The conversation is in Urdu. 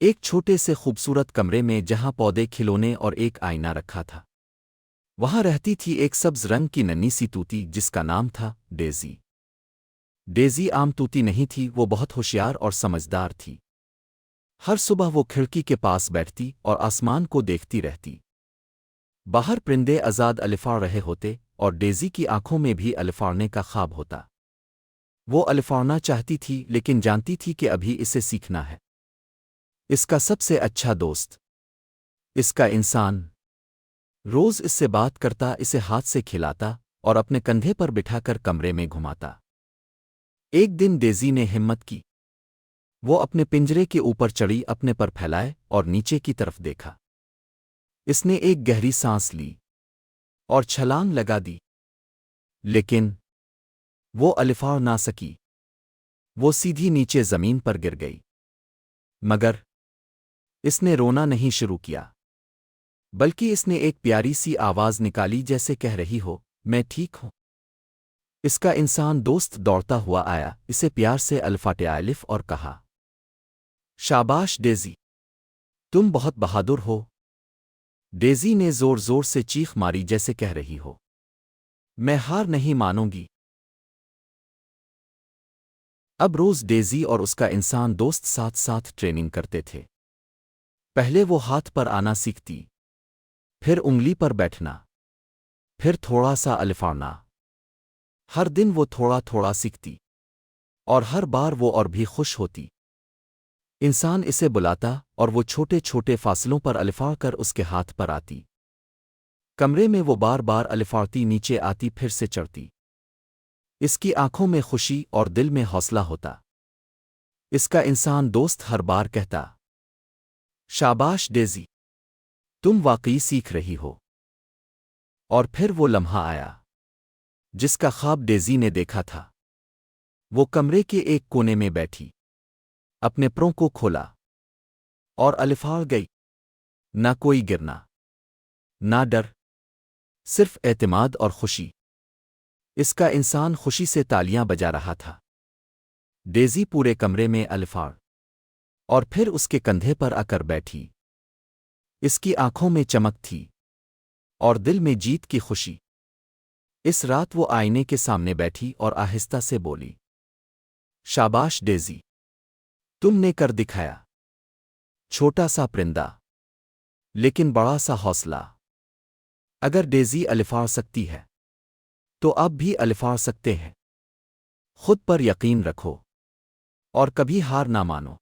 ایک چھوٹے سے خوبصورت کمرے میں جہاں پودے کھلونے اور ایک آئینہ رکھا تھا وہاں رہتی تھی ایک سبز رنگ کی ننھی سی توتی جس کا نام تھا ڈیزی۔ ڈیزی عام توتی نہیں تھی، وہ بہت ہوشیار اور سمجھدار تھی۔ ہر صبح وہ کھڑکی کے پاس بیٹھتی اور آسمان کو دیکھتی رہتی۔ باہر پرندے آزاد الفاڑ رہے ہوتے اور ڈیزی کی آنکھوں میں بھی الفاڑنے کا خواب ہوتا۔ وہ الفاڑنا چاہتی تھی لیکن جانتی تھی کہ ابھی اسے سیکھنا ہے۔ اس کا سب سے اچھا دوست اس کا انسان روز اس سے بات کرتا، اسے ہاتھ سے کھلاتا اور اپنے کندھے پر بٹھا کر کمرے میں گھماتا۔ ایک دن ڈیزی نے ہمت کی، وہ اپنے پنجرے کے اوپر چڑھی، اپنے پر پھیلائے اور نیچے کی طرف دیکھا۔ اس نے ایک گہری سانس لی اور چھلانگ لگا دی، لیکن وہ الفاڑ نہ سکی۔ وہ سیدھی نیچے زمین پر گر گئی، مگر اس نے رونا نہیں شروع کیا، بلکہ اس نے ایک پیاری سی آواز نکالی جیسے کہہ رہی ہو، میں ٹھیک ہوں۔ اس کا انسان دوست دوڑتا ہوا آیا، اسے پیار سے الفاٹے الف اور کہا، شاباش ڈیزی، تم بہت بہادر ہو۔ ڈیزی نے زور زور سے چیخ ماری جیسے کہہ رہی ہو، میں ہار نہیں مانوں گی۔ اب روز ڈیزی اور اس کا انسان دوست ساتھ ساتھ ٹریننگ کرتے تھے۔ پہلے وہ ہاتھ پر آنا سیکھتی، پھر انگلی پر بیٹھنا، پھر تھوڑا سا الفاڑنا۔ ہر دن وہ تھوڑا تھوڑا سیکھتی اور ہر بار وہ اور بھی خوش ہوتی۔ انسان اسے بلاتا اور وہ چھوٹے چھوٹے فاصلوں پر الفاڑ کر اس کے ہاتھ پر آتی۔ کمرے میں وہ بار بار الفاڑتی، نیچے آتی، پھر سے چڑھتی۔ اس کی آنکھوں میں خوشی اور دل میں حوصلہ ہوتا۔ اس کا انسان دوست ہر بار کہتا، شاباش ڈیزی، تم واقعی سیکھ رہی ہو۔ اور پھر وہ لمحہ آیا جس کا خواب ڈیزی نے دیکھا تھا۔ وہ کمرے کے ایک کونے میں بیٹھی، اپنے پروں کو کھولا اور الفاڑ گئی۔ نہ کوئی گرنا، نہ ڈر، صرف اعتماد اور خوشی۔ اس کا انسان خوشی سے تالیاں بجا رہا تھا۔ ڈیزی پورے کمرے میں الفاڑ اور پھر اس کے کندھے پر آ کر بیٹھی۔ اس کی آنکھوں میں چمک تھی اور دل میں جیت کی خوشی۔ اس رات وہ آئینے کے سامنے بیٹھی اور آہستہ سے بولی، شاباش ڈیزی، تم نے کر دکھایا۔ چھوٹا سا پرندہ لیکن بڑا سا حوصلہ۔ اگر ڈیزی الفاڑ سکتی ہے تو آپ بھی الفاڑ سکتے ہیں۔ خود پر یقین رکھو اور کبھی ہار نہ مانو۔